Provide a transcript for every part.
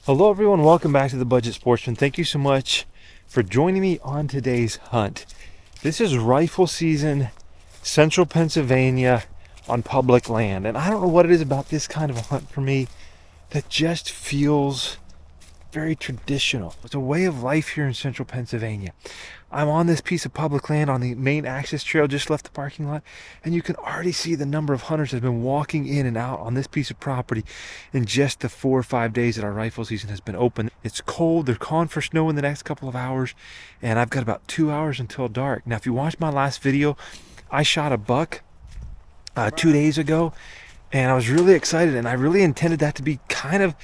Hello everyone, welcome back to the Budget Sportsman. Thank you so much for joining me on today's hunt. This is rifle season, central Pennsylvania on public land. And I don't know what it is about this kind of a hunt for me that just feels very traditional. It's a way of life here in central Pennsylvania. I'm on this piece of public land on the main access trail, just left the parking lot, and you can already see the number of hunters that have been walking in and out on this piece of property in just the 4 or 5 days that our rifle season has been open. It's cold, they're calling for snow in the next couple of hours, and I've got about 2 hours until dark. Now, if you watched my last video, I shot a buck 2 days ago, and I was really excited, and I really intended that to be kind of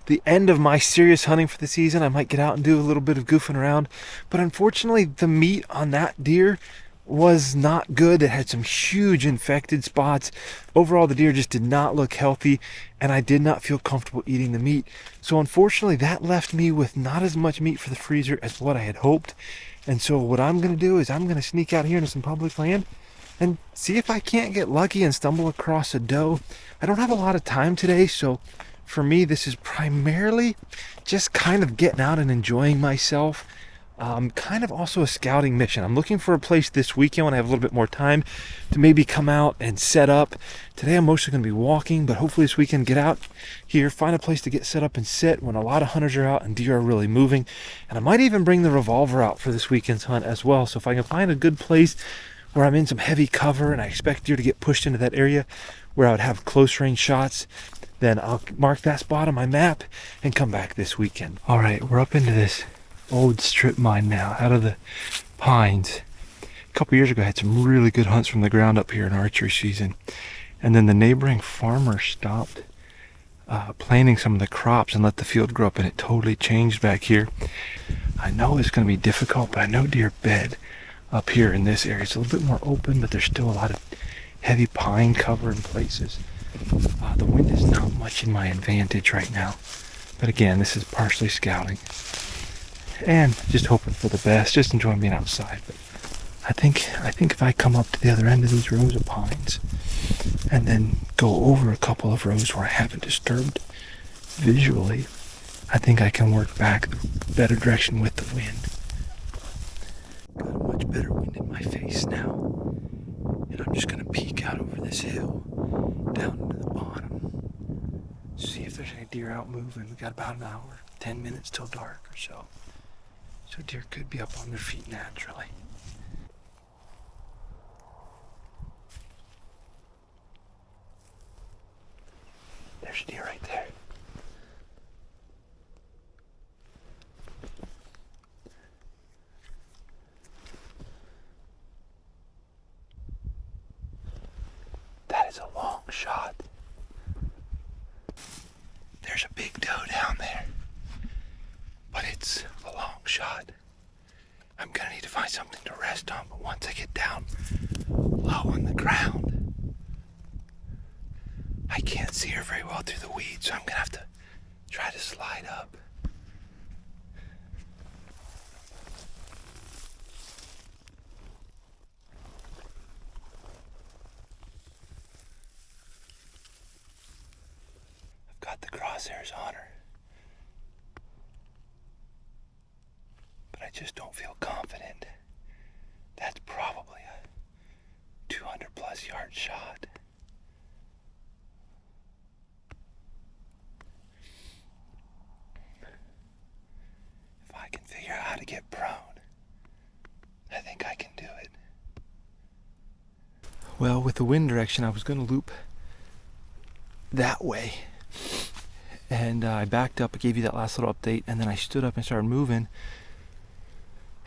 the end of my serious hunting for the season. I might get out and do a little bit of goofing around, but unfortunately the meat on that deer was not good. It had some huge infected spots. Overall, the deer just did not look healthy, and I did not feel comfortable eating the meat. So unfortunately, that left me with not as much meat for the freezer as what I had hoped. And so what I'm going to do is I'm going to sneak out here into some public land and see if I can't get lucky and stumble across a doe. I don't have a lot of time today, so for me, this is primarily just kind of getting out and enjoying myself. Kind of also a scouting mission. I'm looking for a place this weekend when I have a little bit more time to maybe come out and set up. Today I'm mostly going to be walking, but hopefully this weekend get out here, find a place to get set up and sit when a lot of hunters are out and deer are really moving. And I might even bring the revolver out for this weekend's hunt as well. So if I can find a good place where I'm in some heavy cover and I expect deer to get pushed into that area where I would have close range shots, then I'll mark that spot on my map and come back this weekend. All right, we're up into this old strip mine now, out of the pines. A couple years ago, I had some really good hunts from the ground up here in archery season. And then the neighboring farmer stopped planting some of the crops and let the field grow up, and it totally changed back here. I know it's going to be difficult, but I know deer bed up here in this area. It's a little bit more open, but there's still a lot of heavy pine cover in places. The wind is not much in my advantage right now, but again, this is partially scouting and just hoping for the best, just enjoying being outside. But I think if I come up to the other end of these rows of pines and then go over a couple of rows where I haven't disturbed visually, I think I can work back the better direction with the wind. Got a much better wind in my face now, and I'm just gonna peek out over this hill down to the bottom, see if there's any deer out moving. We got about an hour, 10 minutes till dark or so. So deer could be up on their feet naturally. There's a deer right there. That is a long shot. There's a big doe down there, but it's a long shot. I'm gonna need to find something to rest on, but once I get down low on the ground, I can't see her very well through the weeds, so I'm gonna have to try to slide up. Got the crosshairs on her, but I just don't feel confident. That's probably a 200 plus yard shot. If I can figure out how to get prone, I think I can do it. Well, with the wind direction, I was going to loop that way. And I backed up, I gave you that last little update, and then I stood up and started moving,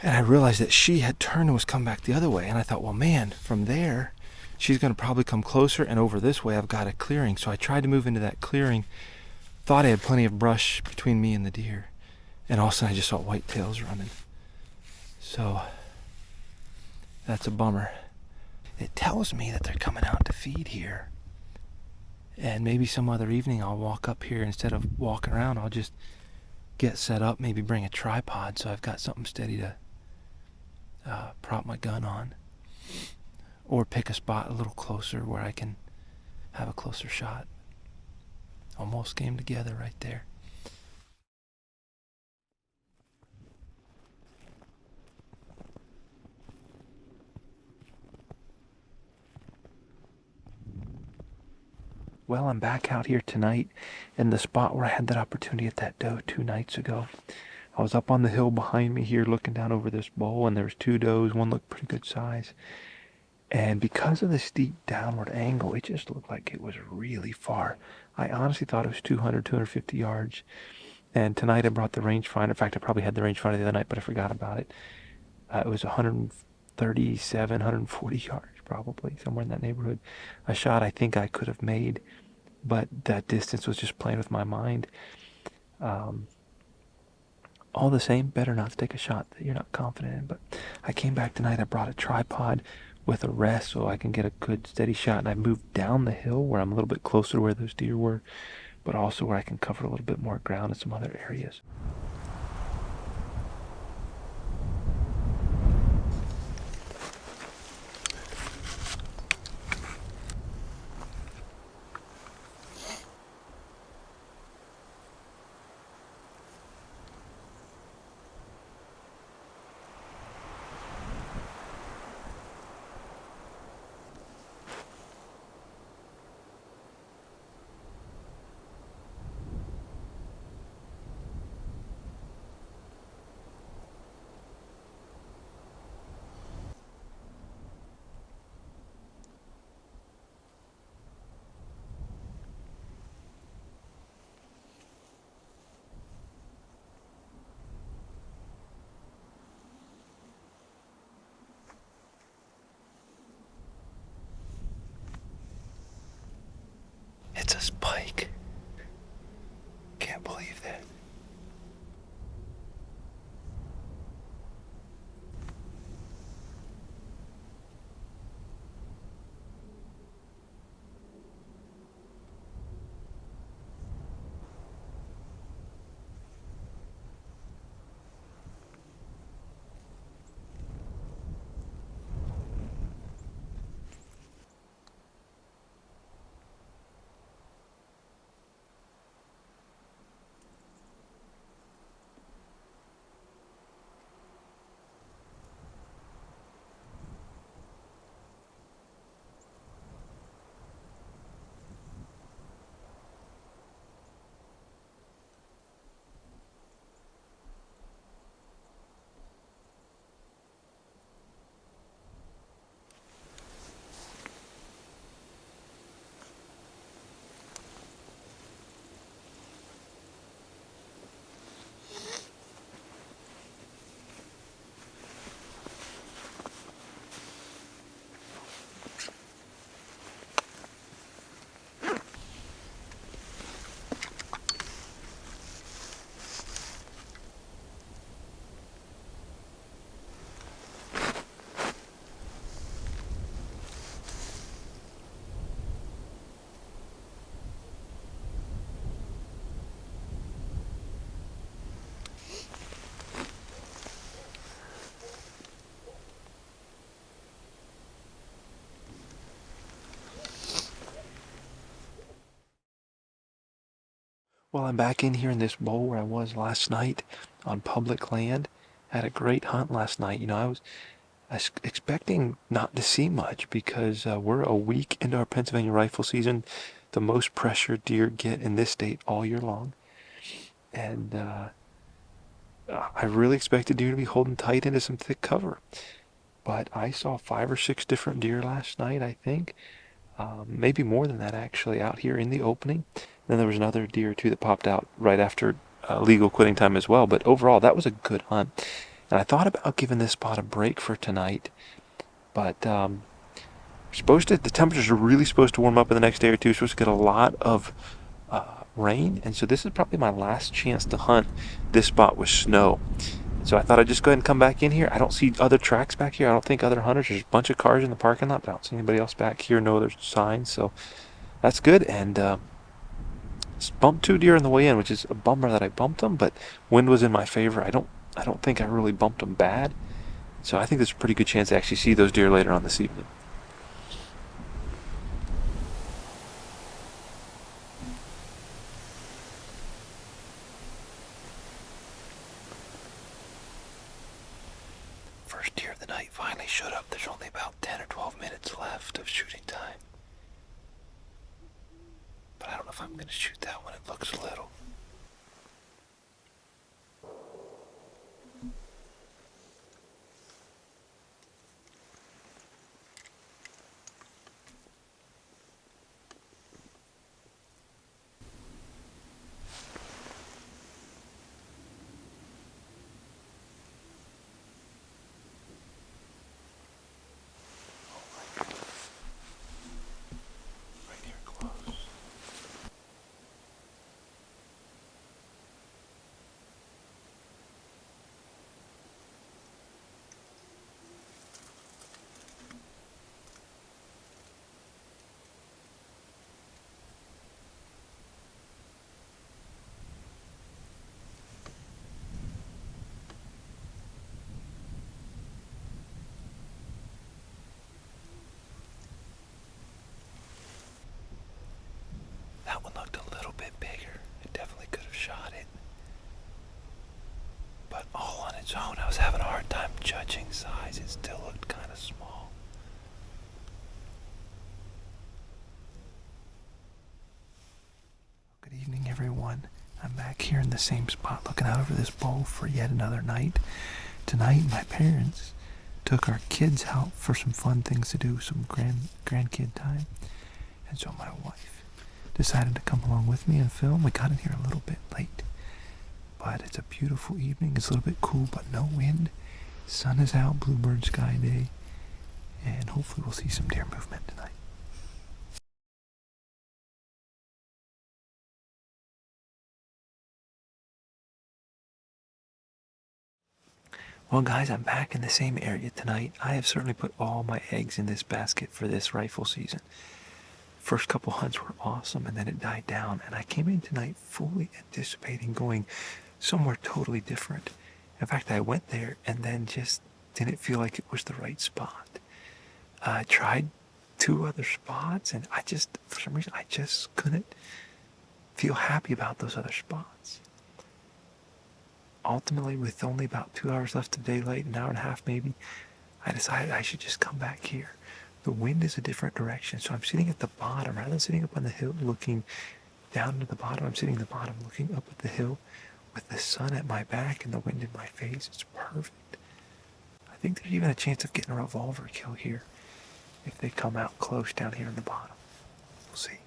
and I realized that she had turned and was coming back the other way. And I thought, well, man, from there she's going to probably come closer, and over this way I've got a clearing. So I tried to move into that clearing, thought I had plenty of brush between me and the deer, and all of a sudden I just saw whitetails running. So that's a bummer. It tells me that they're coming out to feed here. And maybe some other evening I'll walk up here. Instead of walking around, I'll just get set up, maybe bring a tripod so I've got something steady to prop my gun on. Or pick a spot a little closer where I can have a closer shot. Almost came together right there. Well, I'm back out here tonight in the spot where I had that opportunity at that doe 2 nights ago. I was up on the hill behind me here looking down over this bowl, and there was 2 does. One looked pretty good size. And because of the steep downward angle, it just looked like it was really far. I honestly thought it was 200, 250 yards. And tonight I brought the rangefinder. In fact, I probably had the rangefinder the other night, but I forgot about it. It was 137, 140 yards, probably, somewhere in that neighborhood. A shot I think I could have made, but that distance was just playing with my mind. All the same, better not to take a shot that you're not confident in. But I came back tonight, I brought a tripod with a rest so I can get a good steady shot, and I moved down the hill where I'm a little bit closer to where those deer were, but also where I can cover a little bit more ground in some other areas. It's a spike. Can't believe that. Well, I'm back in here in this bowl where I was last night on public land. Had a great hunt last night. I was expecting not to see much because we're a week into our Pennsylvania rifle season, the most pressure deer get in this state all year long. And I really expected deer to be holding tight into some thick cover. But I saw 5 or 6 different deer last night, I think. Maybe more than that, actually, out here in the opening. Then there was another deer or two that popped out right after legal quitting time as well. But overall, that was a good hunt. And I thought about giving this spot a break for tonight. But the temperatures are really supposed to warm up in the next day or two. We're supposed to get a lot of rain. And so this is probably my last chance to hunt this spot with snow. So I thought I'd just go ahead and come back in here. I don't see other tracks back here. I don't think other hunters. There's a bunch of cars in the parking lot, but I don't see anybody else back here. No other signs. So that's good. And bumped 2 deer on the way in, which is a bummer that I bumped them, but wind was in my favor. I don't think I really bumped them bad. So I think there's a pretty good chance to actually see those deer later on this evening. First deer of the night finally showed up. There's only about 10 or 12 minutes left of shooting time. if I'm gonna shoot that one. It looks little. Right here close. That one looked a little bit bigger. It definitely could have shot it. But all on its own, I was having a hard time judging size. It still looked kind of small. Good evening, everyone. I'm back here in the same spot looking out over this bowl for yet another night. Tonight, my parents took our kids out for some fun things to do, some grandkid time. And so my wife decided to come along with me and film. We got in here a little bit late, but it's a beautiful evening. It's a little bit cool, but no wind. Sun is out, bluebird sky day, and hopefully we'll see some deer movement tonight. Well, guys, I'm back in the same area tonight. I have certainly put all my eggs in this basket for this rifle season. First couple hunts were awesome, and then it died down, and I came in tonight fully anticipating going somewhere totally different. In fact, I went there and then just didn't feel like it was the right spot. I tried 2 other spots, and for some reason, I just couldn't feel happy about those other spots. Ultimately, with only about 2 hours left of daylight, an hour and a half maybe, I decided I should just come back here. The wind is a different direction, so I'm sitting at the bottom. Rather than sitting up on the hill looking down to the bottom, I'm sitting at the bottom looking up at the hill with the sun at my back and the wind in my face. It's perfect. I think there's even a chance of getting a revolver kill here if they come out close down here in the bottom. We'll see.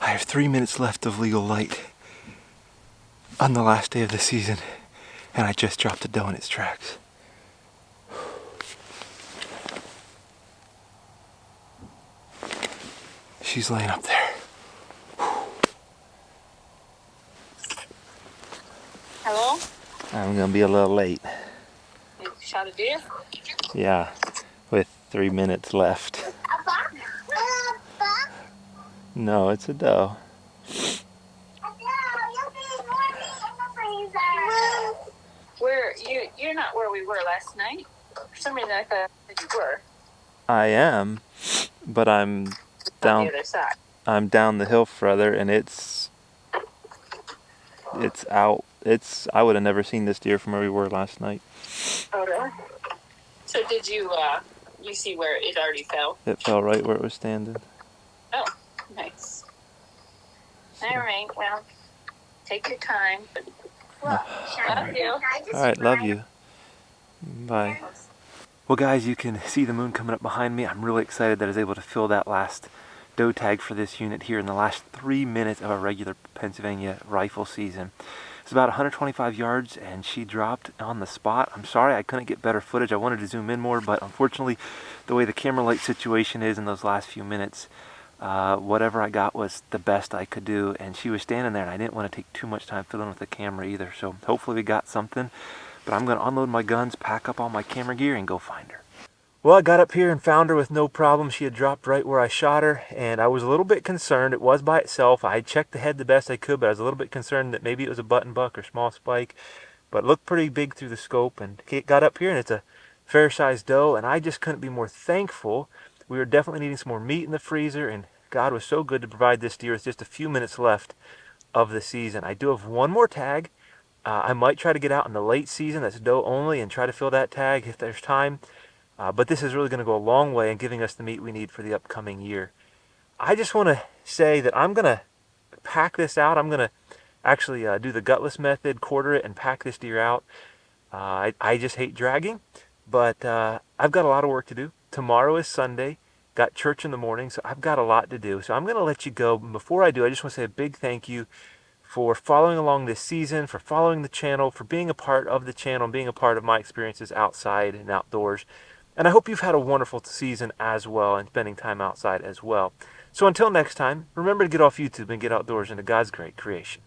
I have 3 minutes left of legal light on the last day of the season, and I just dropped a doe in its tracks. She's laying up there. Hello? I'm gonna be a little late. You shot a deer? Yeah, with 3 minutes left. No, it's a doe. You're not where we were last night. For some reason I thought you were. I am, but I'm On down. the other side. I'm down the hill further, and it's out. I would have never seen this deer from where we were last night. Oh really? So did you You see where it already fell. It fell right where it was standing. Oh, nice. All right, well, take your time. Love you. All right, love you. Bye. Well, guys, you can see the moon coming up behind me. I'm really excited that I was able to fill that last doe tag for this unit here in the last 3 minutes of a regular Pennsylvania rifle season. It's about 125 yards, and she dropped on the spot. I'm sorry I couldn't get better footage. I wanted to zoom in more, but unfortunately, the way the camera light situation is in those last few minutes, whatever I got was the best I could do, and she was standing there, and I didn't want to take too much time fiddling with the camera either, so hopefully we got something. But I'm going to unload my guns, pack up all my camera gear, and go find her. Well, I got up here and found her with no problem. She had dropped right where I shot her, and I was a little bit concerned. It was by itself. I checked the head the best I could, but I was a little bit concerned that maybe it was a button buck or small spike, but it looked pretty big through the scope. And Kate got up here, and it's a fair-sized doe, and I just couldn't be more thankful. We were definitely needing some more meat in the freezer, and God was so good to provide this deer with just a few minutes left of the season. I do have one more tag. I might try to get out in the late season, that's doe only, and try to fill that tag if there's time. But this is really going to go a long way in giving us the meat we need for the upcoming year. I just want to say that I'm going to pack this out. I'm going to actually do the gutless method, quarter it, and pack this deer out. I just hate dragging, but I've got a lot of work to do. Tomorrow is Sunday. Got church in the morning, so I've got a lot to do. So I'm going to let you go. Before I do, I just want to say a big thank you for following along this season, for following the channel, for being a part of the channel, and being a part of my experiences outside and outdoors. And I hope you've had a wonderful season as well and spending time outside as well. So until next time, remember to get off YouTube and get outdoors into God's great creation.